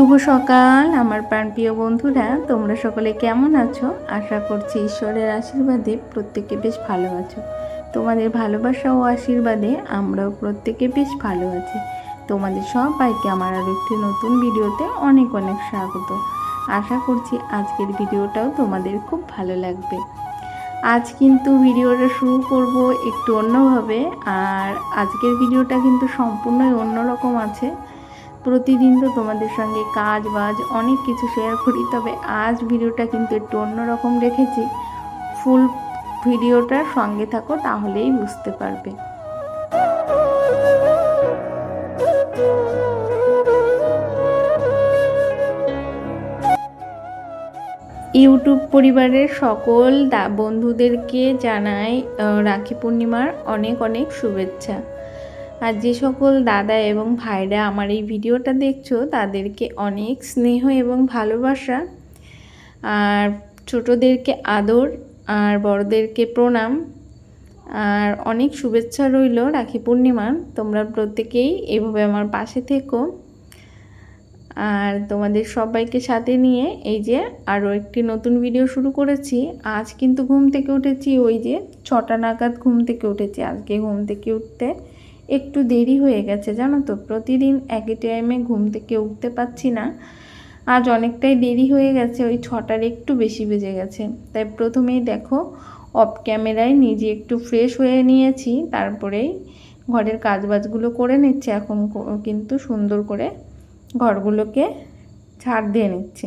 শুভ সকাল আমার প্রাণপ্রিয় বন্ধুরা, তোমরা সকলে কেমন আছো? আশা করছি ঈশ্বরের আশীর্বাদে প্রত্যেকে বেশ ভালো আছো। তোমাদের ভালোবাসা ও আশীর্বাদে আমরাও প্রত্যেকে বেশ ভালো আছি। তোমাদের সবাইকে আমার আরও একটি নতুন ভিডিওতে অনেক অনেক স্বাগত। আশা করছি আজকের ভিডিওটাও তোমাদের খুব ভালো লাগবে। আজ কিন্তু ভিডিওটা শুরু করব একটু অন্যভাবে, আর আজকের ভিডিওটা কিন্তু সম্পূর্ণই অন্যরকম আছে। প্রতিদিন তো তোমাদের সঙ্গে কাজ বাজ অনেক কিছু শেয়ার করি, তবে আজ ভিডিওটা কিন্তু একটু অন্যরকম রেখেছি। ফুল ভিডিওটার সঙ্গে থাকো, তাহলেই বুঝতে পারবে। ইউটিউব পরিবারের সকল বন্ধুদেরকে জানাই রাখি পূর্ণিমার অনেক অনেক শুভেচ্ছা। আর যে সকল দাদা এবং ভাইরা আমার এই ভিডিওটা দেখছো তাদেরকে অনেক স্নেহ এবং ভালোবাসা, আর ছোটদেরকে আদর, আর বড়দেরকে প্রণাম, আর অনেক শুভেচ্ছা রইল রাখি পূর্ণিমার। তোমরা প্রত্যেকেই এভাবে আমার পাশে থেকো। আর তোমাদের সবাইকে সাথে নিয়ে এই যে আরও একটি নতুন ভিডিও শুরু করেছি। আজ কিন্তু ঘুম থেকে উঠেছি ওই যে 6টা নাগাদ ঘুম থেকে উঠেছি। আজকে ঘুম থেকে উঠতে একটু দেরি হয়ে গেছে, জানো তো। প্রতিদিন একই টাইমে ঘুম থেকে উঠতে পারছি না, আজ অনেকটাই দেরি হয়ে গেছে, ওই 6টার একটু বেশি বেজে গেছে। তাই প্রথমেই দেখো অফ ক্যামেরায় নিজে একটু ফ্রেশ হয়ে নিয়েছি, তারপরেই ঘরের কাজবাজগুলো করে নিচ্ছে। এখন কিন্তু সুন্দর করে ঘরগুলোকে ঝাড় দিয়ে নিচ্ছি।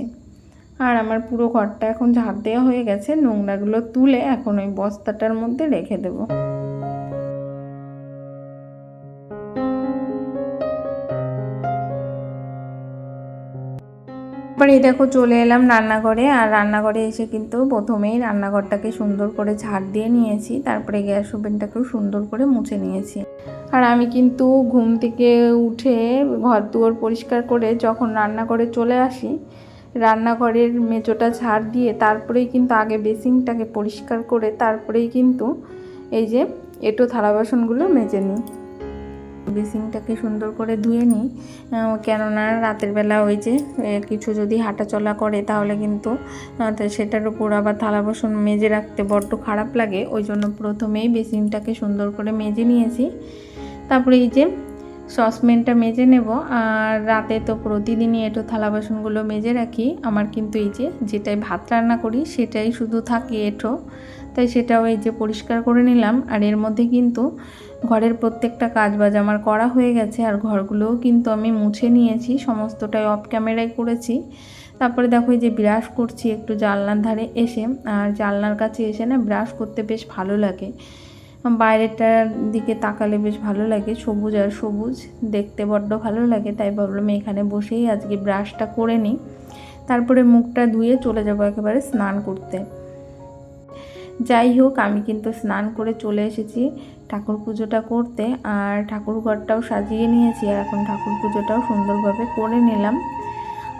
আর আমার পুরো ঘরটা এখন ঝাড় দেওয়া হয়ে গেছে। নোংরাগুলো তুলে এখন ওই বস্তাটার মধ্যে রেখে দেবো। এবার এই দেখো চলে এলাম রান্নাঘরে। আর রান্নাঘরে এসে কিন্তু প্রথমেই রান্নাঘরটাকে সুন্দর করে ঝাড় দিয়ে নিয়েছি, তারপরে গ্যাস ওভেনটাকেও সুন্দর করে মুছে নিয়েছি। আর আমি কিন্তু ঘুম থেকে উঠে ঘর দুয়ার পরিষ্কার করে যখন রান্নাঘরে চলে আসি, রান্নাঘরের মেঝোটা ঝাড় দিয়ে তারপরেই কিন্তু আগে বেসিনটাকে পরিষ্কার করে তারপরেই কিন্তু এই যে এঁটো থালা বাসনগুলো মেজে নিই। বেসিনটাকে সুন্দর করে ধুয়ে নিই, কেননা রাতের বেলা ওই যে কিছু যদি হাঁটা চলা করে তাহলে কিন্তু সেটার উপর আবার থালা বাসন মেজে রাখতে বড্ড খারাপ লাগে। ওই জন্য প্রথমেই বেসিনটাকে সুন্দর করে মেজে নিয়েছি। তারপরে এই যে সসপ্যানটা মেজে নেব। আর রাতে তো প্রতিদিনই এঁটো থালা বাসনগুলো মেজে রাখি। আমার কিন্তু এই যে যেটাই ভাত রান্না করি সেটাই শুধু থাকে এঁটো, তাই সেটাও এই যে পরিষ্কার করে নিলাম। আর এর মধ্যে কিন্তু ঘরের প্রত্যেকটা কাজবাজ আমার করা হয়ে গেছে, আর ঘরগুলোও কিন্তু আমি মুছে নিয়েছি, সমস্তটাই অফ ক্যামেরায় করেছি। তারপরে দেখো এই যে ব্রাশ করছি একটু জানলার ধারে এসে। আর জানলার কাছে এসে না ব্রাশ করতে বেশ ভালো লাগে, বাইরেটার দিকে তাকালে বেশ ভালো লাগে, সবুজ আর সবুজ দেখতে বড্ড ভালো লাগে। তাই ভাবলাম এখানে বসেই আজকে ব্রাশটা করে নিই, তারপরে মুখটা ধুয়ে চলে যাব একেবারে স্নান করতে। যাই হোক, আমি কিন্তু স্নান করে চলে এসেছি ঠাকুর পুজোটা করতে, আর ঠাকুর ঘরটাও সাজিয়ে নিয়েছি। আর এখন ঠাকুর পুজোটাও সুন্দরভাবে করে নিলাম।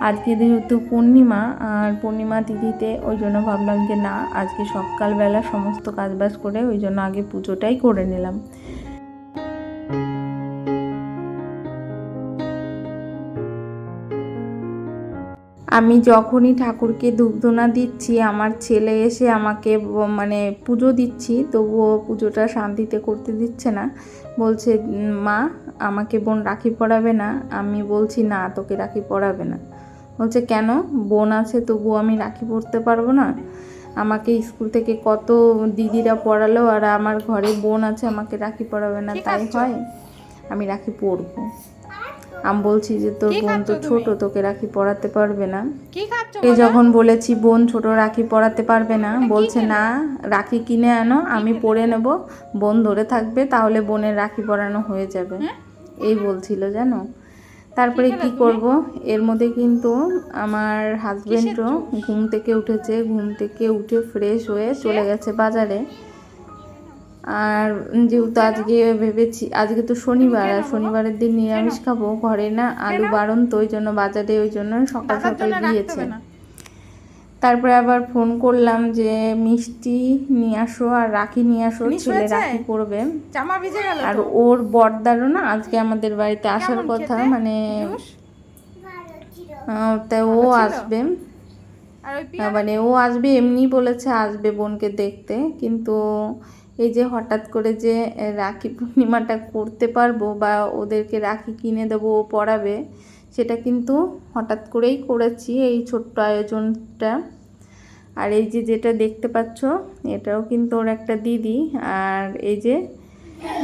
আজকে যেহেতু পূর্ণিমা, আর পূর্ণিমা তিথিতে ওই জন্য ভাবলাম যে না, আজকে সকালবেলা সমস্ত কাজবাজ করে ওই জন্য আগে পুজোটাই করে নিলাম। আমি যখনই ঠাকুরকে ধূপধুনা দিচ্ছি, আমার ছেলে এসে আমাকে মানে পুজো দিচ্ছি, তবুও পুজোটা শান্তিতে করতে দিচ্ছে না। বলছে মা আমাকে বোন রাখি পরাবে না। আমি বলছি না, তোকে রাখি পরাবে না। বলছে কেন, বোন আছে তবুও আমি রাখি পরতে পারবো না? আমাকে স্কুল থেকে কত দিদিরা পড়ালো, আর আমার ঘরে বোন আছে, আমাকে রাখি পরাবে না তাই হয়? আমি রাখি পরবো। আমি বলছি যে তোর বোন তো ছোট, তোকে রাখি পরাতে পারবে না। এ যখন বলেছি বোন ছোট, রাখি পরাতে পারবে না, বলছে না রাখি কিনে আনো, আমি পরে নেব, বোন ধরে থাকবে, তাহলে বোনের রাখি পরানো হয়ে যাবে, এই বলছিল জানো। তারপরে কি করব, এর মধ্যে কিন্তু আমার হাজবেন্ডও ঘুম থেকে উঠেছে। ঘুম থেকে উঠে ফ্রেশ হয়ে চলে গেছে বাজারে। আর যেহেতু আজকে ভেবেছি, আজকে তো শনিবার, আর শনিবারের দিন নিরামিষ খাবো, ঘরে না আলু বারণ, তো ওই জন্য বাজারে ওই জন্য সকাল সকাল গিয়েছে। তারপরে আবার ফোন করলাম যে মিষ্টি নিয়ে আসো আর রাখি নিয়ে আসো, ছেলে রাখি পরবে। আর ওর বড়দারও না আজকে আমাদের বাড়িতে আসার কথা, মানে তাই ও আসবে, মানে ও আসবে এমনি বলেছে আসবে বোনকে দেখতে, কিন্তু এই যে হঠাৎ করে যে রাখি পূর্ণিমাটা করতে পারবো বা ওদেরকে রাখি কিনে দেবো ও পরাবে, সেটা কিন্তু হঠাৎ করেই করেছি এই ছোট্ট আয়োজনটা। আর এই যে যেটা দেখতে পাচ্ছ এটাও কিন্তু ওর একটা দিদি, আর এই যে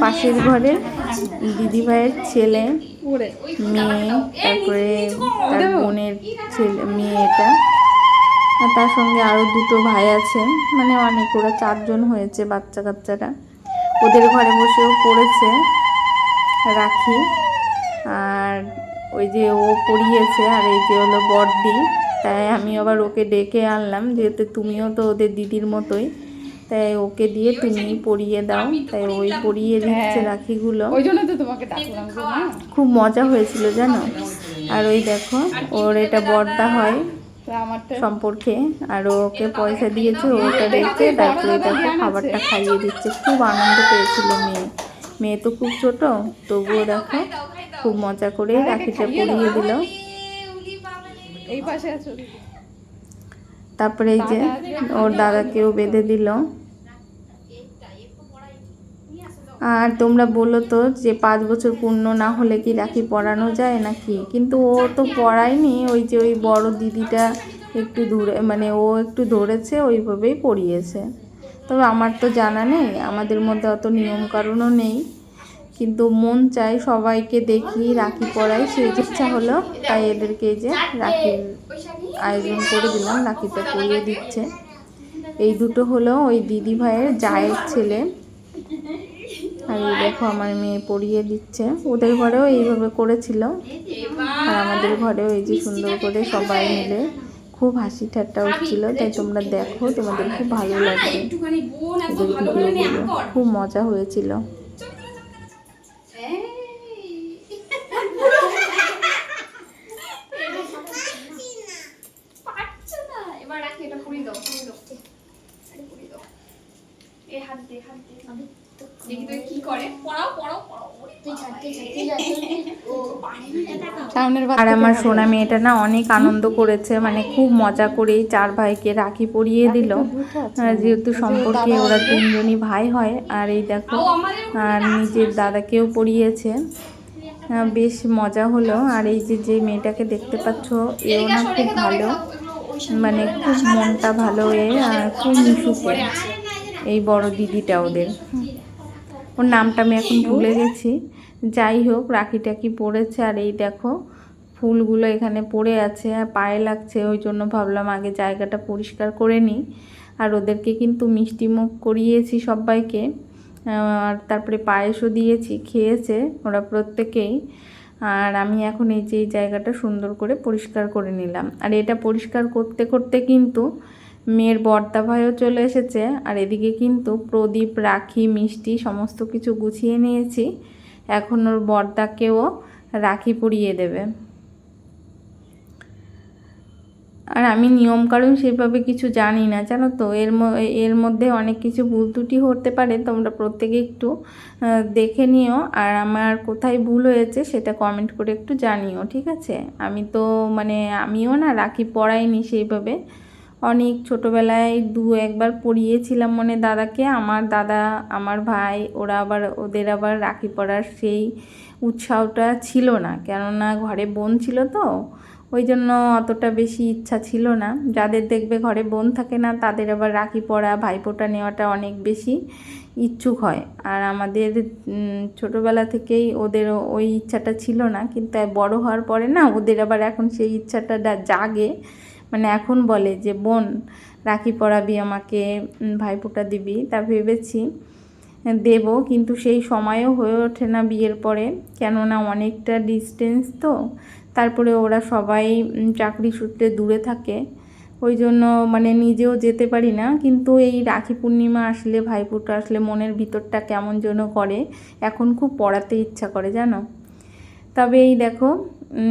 পাশের ঘরের দিদি ভাইয়ের ছেলে মেয়ে, তারপরে তার বোনের ছেলে মেয়ে এটা, আর তার সঙ্গে আরও দুটো ভাই আছে, মানে অনেক, ওরা 4 জন হয়েছে বাচ্চা কাচ্চারা। ওদের ঘরে বসেও পড়েছে রাখি, আর ওই যে ও পড়িয়েছে, আর এই যে হলো বড়দি, তাই আমি আবার ওকে ডেকে আনলাম, যেহেতু তুমিও তো ওদের দিদির মতোই, তাই ওকে দিয়ে তুমি পরিয়ে দাও, তাই ওই পরিয়ে দিচ্ছে রাখিগুলো। ওই জন্য তো তোমাকে ডাকলাম। খুব মজা হয়েছিল জানো। আর ওই দেখো ওর এটা বড়দা হয় সম্পর্কে, আর ওকে পয়সা দিয়েছে, ওটা রেখে তারপরে দেখো খাবারটা খাইয়ে দিচ্ছে। খুব আনন্দ পেয়েছিল মেয়ে তো খুব ছোট, তবুও দেখো খুব মজা করে রাখিটা পরিয়ে দিল। তারপরে এই যে ওর দাদাকেও বেঁধে দিল। আর তোমরা বলো তো যে 5 বছর পূর্ণ না হলে কি রাখি পরানো যায় নাকি, কিন্তু ও তো পরায়নি, ওই যে ওই বড় দিদিটা একটু দূরে, মানে ও একটু ধরেছে, ওইভাবেই পরিয়েছে। তবে আমার তো জানা নেই, আমাদের মধ্যে অত নিয়ম কারণও নেই, কিন্তু মন চাই সবাইকে দেখি রাখি পরাই, সেই ইচ্ছা হলো, তাই এদেরকে এই যে রাখির আয়োজন করে দিলাম, রাখিটা পরিয়ে দিচ্ছে। এই দুটো হলো ওই দিদি ভাইয়ের জায়ের ছেলে, আর এই দেখো আমার মেয়ে পরিয়ে দিচ্ছে। ওদের ঘরেও এইভাবে করেছিল, আর আমাদের ঘরেও এই যে সুন্দর করে সবাই মিলে খুব হাসি ঠাট্টা হচ্ছিল, তাই তোমরা দেখো, তোমাদের খুব ভালো লাগবে এদের ভিডিওগুলো, খুব মজা হয়েছিল। আর আমার সোনা মেয়েটা না অনেক আনন্দ করেছে, মানে খুব মজা করেই 4 ভাইকে রাখি পরিয়ে দিল, যেহেতু সম্পর্কে ওরা 3 জনই ভাই হয়। আর এই দেখো আর নিজের দাদাকেও পরিয়েছে, বেশ মজা হলো। আর এই যে মেয়েটাকে দেখতে পাচ্ছ, এও না খুব ভালো, মানে খুব মনটা ভালো, আর খুব মিশুকে এই বড় দিদিটা ওদের, ওর নামটা আমি এখন ভুলে গেছি। যাই হোক রাখি টাকি পড়েছে, আর এই দেখো ফুলগুলো এখানে পড়ে আছে আর পায়ে লাগছে, ওই জন্য ভাবলাম আগে জায়গাটা পরিষ্কার করে নিই। আর ওদেরকে কিন্তু মিষ্টি মুখ করিয়েছি সবাইকে, আর তারপরে পায়েসও দিয়েছি, খেয়েছে ওরা প্রত্যেকেই। আর আমি এখন এই যে এই জায়গাটা সুন্দর করে পরিষ্কার করে নিলাম। আর এটা পরিষ্কার করতে করতে কিন্তু মেয়ের বর্দা ভাইও চলে এসেছে, আর এদিকে কিন্তু প্রদীপ, রাখি, মিষ্টি সমস্ত কিছু গুছিয়ে নিয়েছি। এখন ওর বর্দাকেও রাখি পরিয়ে দেবে। আর আমি নিয়মকানুন সেভাবে কিছু জানি না জানো তো, এর মধ্যে অনেক কিছু ভুল ত্রুটি হতে পারে, তোমরা প্রত্যেকে একটু দেখে নিও, আর আমার কোথায় ভুল হয়েছে সেটা কমেন্ট করে একটু জানিও, ঠিক আছে। আমি তো মানে আমিও না রাখি পরাইনি সেইভাবে, অনেক ছোটোবেলায় 2-1বার পরিয়েছিলাম মনে দাদাকে, আমার দাদা আমার ভাই ওরা আবার ওদের আবার রাখি পরার সেই উৎসাহটা ছিল না, কেননা ঘরে বোন ছিল তো, ওই জন্য অতটা বেশি ইচ্ছা ছিল না। যাদের দেখবে ঘরে বোন থাকে না তাদের আবার রাখি পরা, ভাইফোঁটা নেওয়াটা অনেক বেশি ইচ্ছুক হয়। আর আমাদের ছোটোবেলা থেকেই ওদের ওই ইচ্ছাটা ছিল না, কিন্তু বড় হওয়ার পরে না ওদের আবার এখন সেই ইচ্ছাটা জাগে, মানে এখন বলে যে বোন রাখি পরাবি আমাকে, ভাইফোঁটা দিবি। তা ভেবেছি দেব, কিন্তু সেই সময়ও হয়ে ওঠে না বিয়ের পরে, কেননা অনেকটা ডিস্টেন্স তো, তারপরে ওরা সবাই চাকরি সূত্রে দূরে থাকে, ওই জন্য মানে নিজেও যেতে পারি না। কিন্তু এই রাখি পূর্ণিমা আসলে, ভাইফোঁটা আসলে মনের ভিতরটা কেমন যেন করে, এখন খুব পড়াতে ইচ্ছা করে জানো। তবে এই দেখো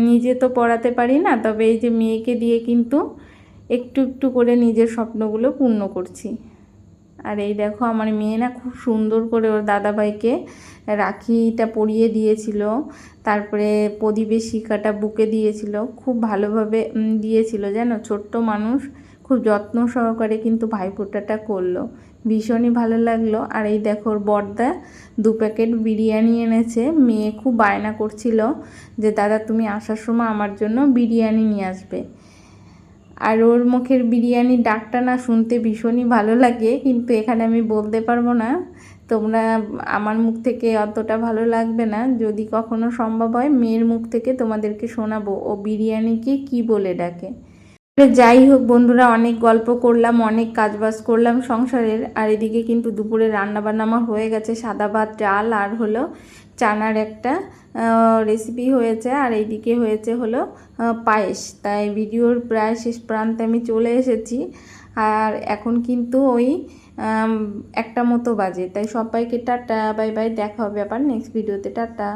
নিজে তো পড়াতে পারি না, তবে এই যে মেয়েকে দিয়ে কিন্তু একটু একটু করে নিজের স্বপ্নগুলো পূর্ণ করছি। আর এই দেখো আমার মেয়ে না খুব সুন্দর করে ওর দাদাভাইকে রাখিটা পরিয়ে দিয়েছিল, তারপরে প্রদীপের শিখাটা বুকে দিয়েছিল, খুব ভালোভাবে দিয়েছিল যেন, ছোট্ট মানুষ খুব যত্ন সহকারে কিন্তু ভাইফোঁটাটা করলো, ভীষণই ভালো লাগলো। আর এই দেখো ওর বড়দা 2 প্যাকেট বিরিয়ানি এনেছে, মেয়ে খুব বায়না করছিল যে দাদা তুমি আসার সময় আমার জন্য বিরিয়ানি নিয়ে আসবে। আর ওর মুখের বিরিয়ানির ডাকটা না শুনতে ভীষণই ভালো লাগে, কিন্তু এখানে আমি বলতে পারবো না, তোমরা আমার মুখ থেকে অতটা ভালো লাগবে না, যদি কখনো সম্ভব হয় মেয়ের মুখ থেকে তোমাদেরকে শোনাবো ও বিরিয়ানিকে কি বলে ডাকে। যাই হোক বন্ধুরা, অনেক গল্প করলাম, অনেক কাজবাজ করলাম সংসারের, আর এদিকে কিন্তু দুপুরে রান্নাবান্না আমার হয়ে গেছে, সাদা ভাত, ডাল আর হলো চানার একটা রেসিপি হয়েছে, আর এইদিকে হয়েছে হলো পায়েস। তাই ভিডিওর প্রায় শেষ প্রান্তে আমি চলে এসেছি, আর এখন কিন্তু ওই 1টা মতো বাজে। তাই সবাইকে টাটা, বাই বাই, দেখা হবে আবার নেক্সট ভিডিওতে, টাটা।